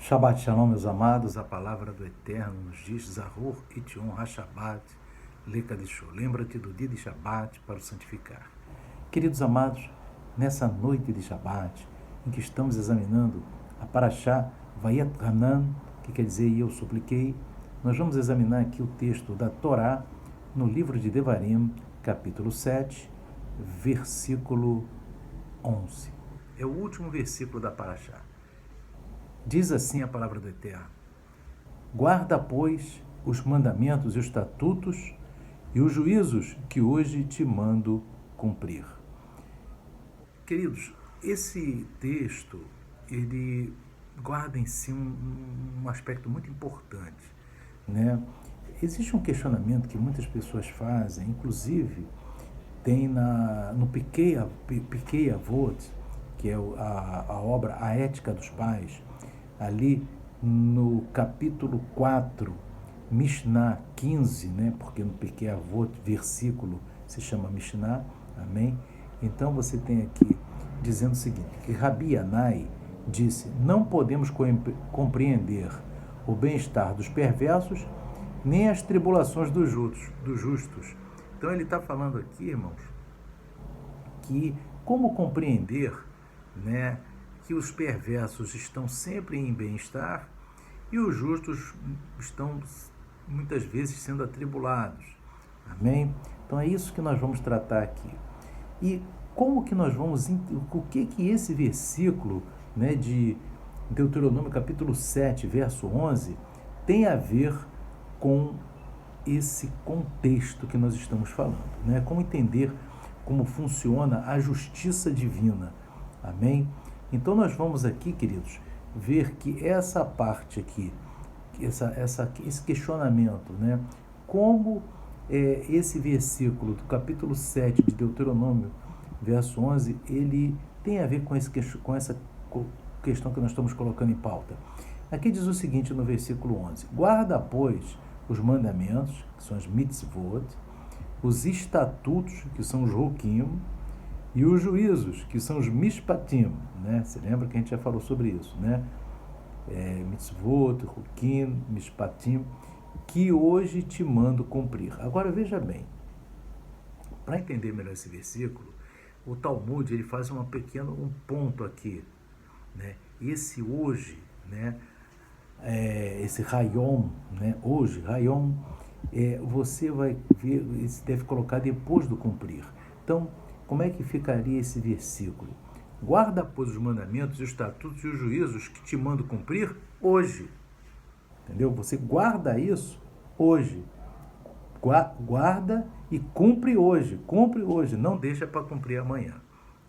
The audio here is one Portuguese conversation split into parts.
Shabbat Shalom, meus amados, a palavra do Eterno nos diz, Zahur Ition HaShabbat, Lekadishu. Lembra-te do dia de Shabbat para o santificar. Queridos amados, nessa noite de Shabbat, em que estamos examinando a Parashá Vayet Hanan, que quer dizer eu supliquei, nós vamos examinar aqui o texto da Torá no livro de Devarim, capítulo 7, versículo 11. É o último versículo da Parashá. Diz assim a palavra do Eterno: guarda, pois, os mandamentos e os estatutos e os juízos que hoje te mando cumprir. Queridos, esse texto, ele guarda em si um aspecto muito importante, né? Existe um questionamento que muitas pessoas fazem, inclusive tem no Pirkei Avot, que é a obra A Ética dos Pais, ali no capítulo 4, Mishnah 15, né? Porque no Pirkei Avot, versículo se chama Mishnah, amém? Então você tem aqui dizendo o seguinte, que Rabi Yanai disse, não podemos compreender o bem-estar dos perversos, nem as tribulações dos justos. Então ele está falando aqui, irmãos, que como compreender, né, que os perversos estão sempre em bem-estar e os justos estão muitas vezes sendo atribulados. Amém? Então é isso que nós vamos tratar aqui. E como que nós vamos, o que esse versículo, né, de Deuteronômio capítulo 7, verso 11, tem a ver com esse contexto que nós estamos falando, né? Como entender como funciona a justiça divina. Amém? Então nós vamos aqui, queridos, ver que essa parte aqui, esse questionamento, né? Como esse versículo do capítulo 7 de Deuteronômio, verso 11, ele tem a ver com essa questão que nós estamos colocando em pauta. Aqui diz o seguinte no versículo 11, guarda, pois, os mandamentos, que são as mitzvot, os estatutos, que são os roquim, e os juízos, que são os mishpatim, né? Você lembra que a gente já falou sobre isso, né? Mitzvot, roquim, mishpatim, que hoje te mando cumprir. Agora veja bem, para entender melhor esse versículo, o Talmud ele faz um ponto aqui, né? Esse hoje, né? Esse Hayom, né? Hoje, Hayom, você vai ver, você deve colocar depois do cumprir. Então, como é que ficaria esse versículo? Guarda, pois, os mandamentos, os estatutos e os juízos que te mando cumprir hoje. Entendeu? Você guarda isso hoje. Guarda e cumpre hoje. Cumpre hoje. Não deixa para cumprir amanhã.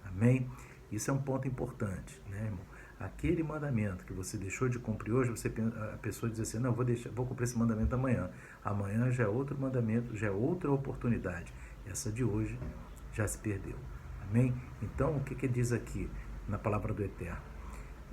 Amém? Isso é um ponto importante, né, irmão? Aquele mandamento que você deixou de cumprir hoje, a pessoa diz assim, não, vou cumprir esse mandamento amanhã. Amanhã já é outro mandamento, já é outra oportunidade. Essa de hoje já se perdeu. Amém? Então, o que diz aqui na palavra do Eterno?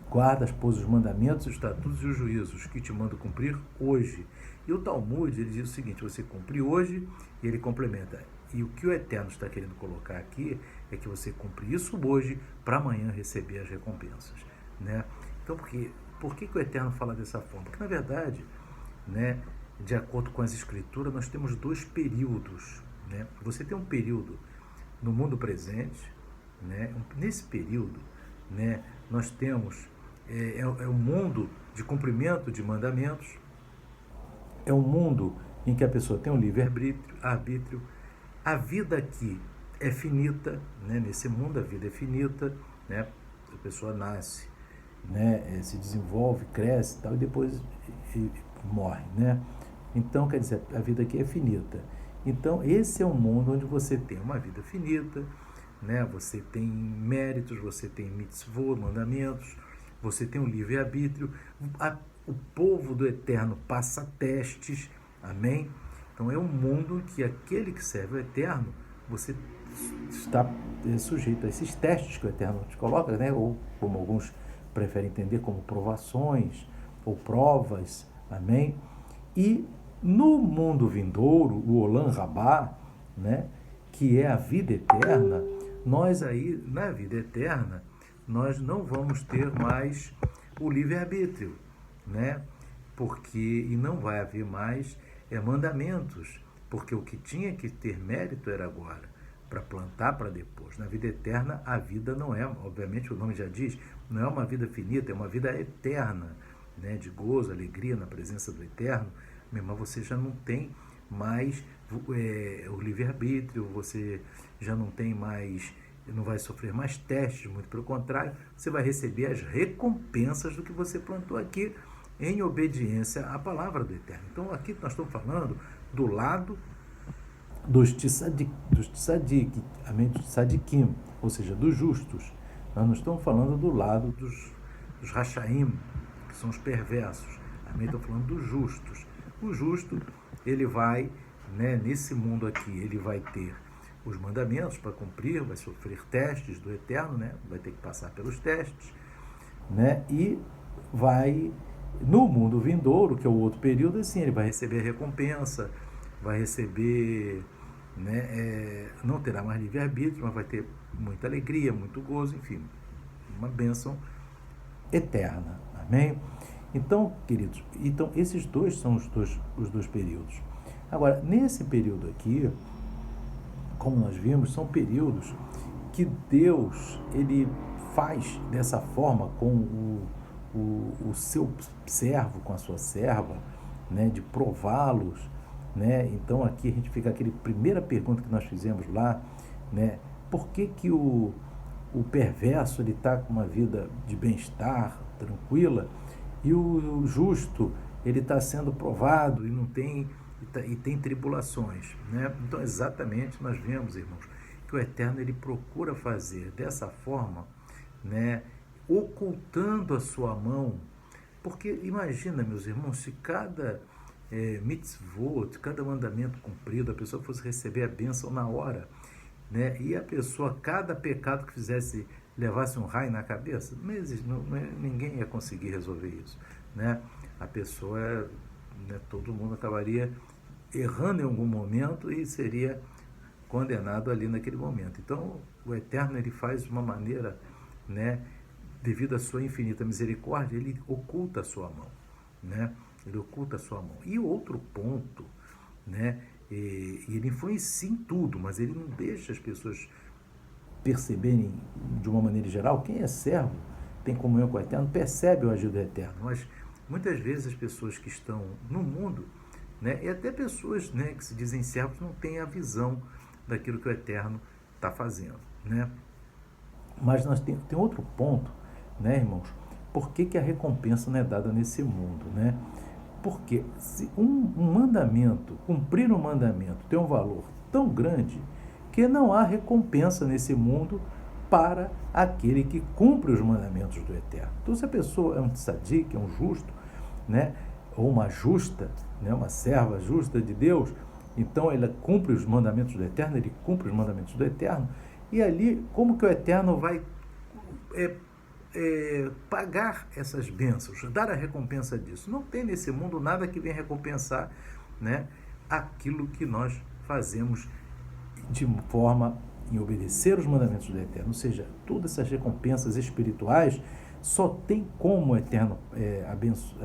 Guarda, pois, os mandamentos, os estatutos e os juízos que te mando cumprir hoje. E o Talmud, ele diz o seguinte, você cumpre hoje, e ele complementa. E o que o Eterno está querendo colocar aqui é que você cumpre isso hoje para amanhã receber as recompensas, né? Então, por que o Eterno fala dessa forma? Porque, na verdade, né, de acordo com as Escrituras, nós temos dois períodos, né? Você tem um período no mundo presente, né? Nesse período, né, nós temos um mundo de cumprimento de mandamentos, é um mundo em que a pessoa tem um livre-arbítrio, a vida aqui é finita, né? Nesse mundo a vida é finita, né? A pessoa nasce, né? Se desenvolve, cresce e tal, e depois morre, né? Então, quer dizer, a vida aqui é finita. Então, esse é um mundo onde você tem uma vida finita, né? Você tem méritos, você tem mitzvot, mandamentos, você tem um livre-arbítrio. O povo do Eterno passa testes, amém? Então, é um mundo que aquele que serve o Eterno, você está sujeito a esses testes que o Eterno te coloca, né? Ou, como alguns preferem entender, como provações ou provas, amém? E no mundo vindouro, o Olam Rabá, né, que é a vida eterna, nós aí, na vida eterna, nós não vamos ter mais o livre-arbítrio. né? E não vai haver mais mandamentos, porque o que tinha que ter mérito era agora, para plantar para depois. Na vida eterna, a vida não é, obviamente o nome já diz, não é uma vida finita, é uma vida eterna, né? De gozo, alegria na presença do Eterno, mas você já não tem mais o livre-arbítrio, você já não tem mais, não vai sofrer mais testes, muito pelo contrário, você vai receber as recompensas do que você plantou aqui, em obediência à palavra do Eterno. Então aqui nós estamos falando do lado dos tzadikim, ou seja, dos justos. Nós não estamos falando do lado dos rachaim, que são os perversos. Amém? Estou falando dos justos. O justo, ele vai, né, nesse mundo aqui, ele vai ter os mandamentos para cumprir, vai sofrer testes do Eterno, né? Vai ter que passar pelos testes, né? E vai, no mundo vindouro, que é o outro período, assim, ele vai receber a recompensa, vai receber, né, não terá mais livre-arbítrio, mas vai ter muita alegria, muito gozo, enfim, uma bênção eterna. Amém? Então, queridos, esses dois são os dois períodos. Agora, nesse período aqui, como nós vimos, são períodos que Deus, ele faz dessa forma com o seu servo, com a sua serva, né, de prová-los, né? Então aqui a gente fica aquela primeira pergunta que nós fizemos lá, né? Por que o perverso ele está com uma vida de bem-estar, tranquila, e o justo ele está sendo provado e não tem e tem tribulações, né? Então exatamente nós vemos, irmãos, que o Eterno ele procura fazer dessa forma, né? Ocultando a sua mão, porque imagina, meus irmãos, se cada mitzvot, cada mandamento cumprido, a pessoa fosse receber a bênção na hora, né? E a pessoa, cada pecado que fizesse, levasse um raio na cabeça, ninguém ia conseguir resolver isso, né? A pessoa, né, todo mundo acabaria errando em algum momento e seria condenado ali naquele momento. Então, o Eterno ele faz de uma maneira, né, devido à sua infinita misericórdia, ele oculta a sua mão, né? Ele oculta a sua mão. E outro ponto, né, ele influencia em tudo, mas ele não deixa as pessoas perceberem de uma maneira geral. Quem é servo, tem comunhão com o Eterno, percebe o agir do Eterno. Mas muitas vezes as pessoas que estão no mundo, né, e até pessoas, né, que se dizem servos, não têm a visão daquilo que o Eterno está fazendo, né? Mas nós tem outro ponto, né, irmãos? Por que a recompensa não é dada nesse mundo, né? Porque se um mandamento, cumprir um mandamento, tem um valor tão grande que não há recompensa nesse mundo para aquele que cumpre os mandamentos do Eterno. Então, se a pessoa é um tzadik, é um justo, né, ou uma justa, né, uma serva justa de Deus, então ela cumpre os mandamentos do Eterno, ele cumpre os mandamentos do Eterno, e ali, como que o Eterno vai pagar essas bênçãos, dar a recompensa disso? Não tem nesse mundo nada que venha recompensar, né, aquilo que nós fazemos de forma em obedecer os mandamentos do Eterno. Ou seja, todas essas recompensas espirituais só tem como o Eterno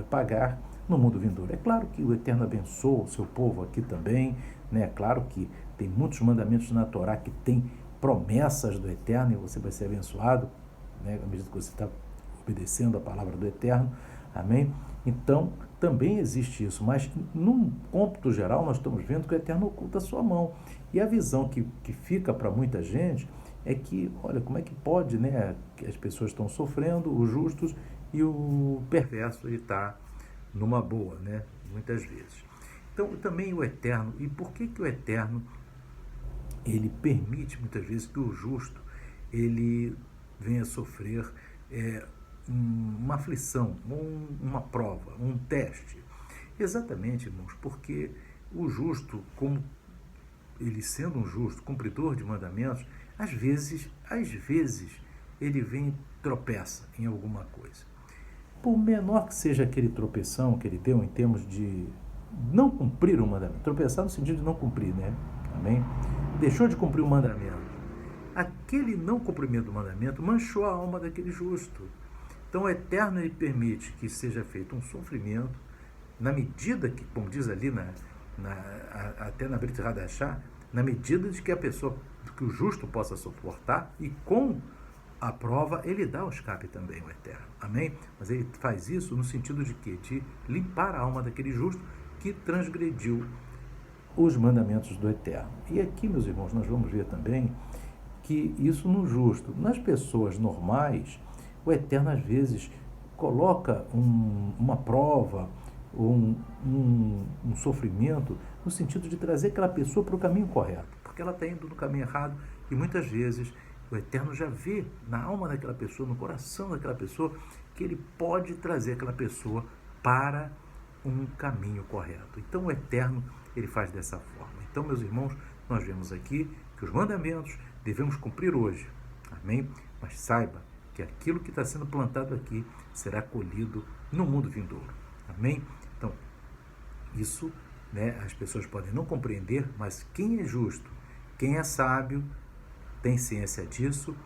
pagar no mundo vindouro. É claro que o Eterno abençoa o seu povo aqui também, né? É claro que tem muitos mandamentos na Torá que tem promessas do Eterno e você vai ser abençoado, né, à medida que você está obedecendo a palavra do Eterno. Amém? Então, também existe isso, mas num cômputo geral nós estamos vendo que o Eterno oculta a sua mão. E a visão que fica para muita gente é que, olha, como é que pode, né, que as pessoas estão sofrendo, os justos, e o perverso ele está numa boa, né, muitas vezes. Então, também o Eterno, e por que o Eterno ele permite muitas vezes que o justo ele venha sofrer uma aflição, uma prova, um teste? Exatamente, irmãos, porque o justo, como ele sendo um justo, cumpridor de mandamentos, às vezes ele vem e tropeça em alguma coisa. Por menor que seja aquele tropeção que ele deu em termos de não cumprir o mandamento, tropeçar no sentido de não cumprir, né? Amém? Deixou de cumprir o mandamento. Aquele não cumprimento do mandamento manchou a alma daquele justo. Então o Eterno ele permite que seja feito um sofrimento, na medida que, como diz ali, até na Brit Hadashah, na medida de que a pessoa, que o justo possa suportar, e com a prova ele dá o escape também, o Eterno. Amém? Mas ele faz isso no sentido de quê? De limpar a alma daquele justo que transgrediu os mandamentos do Eterno. E aqui, meus irmãos, nós vamos ver também que isso no justo. Nas pessoas normais, o Eterno às vezes coloca uma prova, um sofrimento, no sentido de trazer aquela pessoa para o caminho correto, porque ela está indo no caminho errado, e muitas vezes o Eterno já vê na alma daquela pessoa, no coração daquela pessoa, que ele pode trazer aquela pessoa para um caminho correto. Então o Eterno, ele faz dessa forma. Então, meus irmãos, nós vemos aqui que os mandamentos devemos cumprir hoje. Amém? Mas saiba que aquilo que está sendo plantado aqui será colhido no mundo vindouro. Amém? Então, isso, as pessoas podem não compreender, mas quem é justo, quem é sábio, tem ciência disso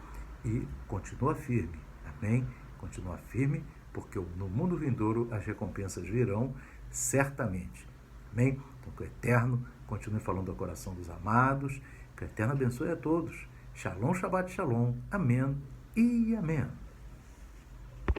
e continua firme. Amém? Continua firme, porque no mundo vindouro as recompensas virão certamente. Amém? Então, que o Eterno continue falando ao coração dos amados, que o Eterno abençoe a todos. Shalom, Shabbat, Shalom. Amém e amém.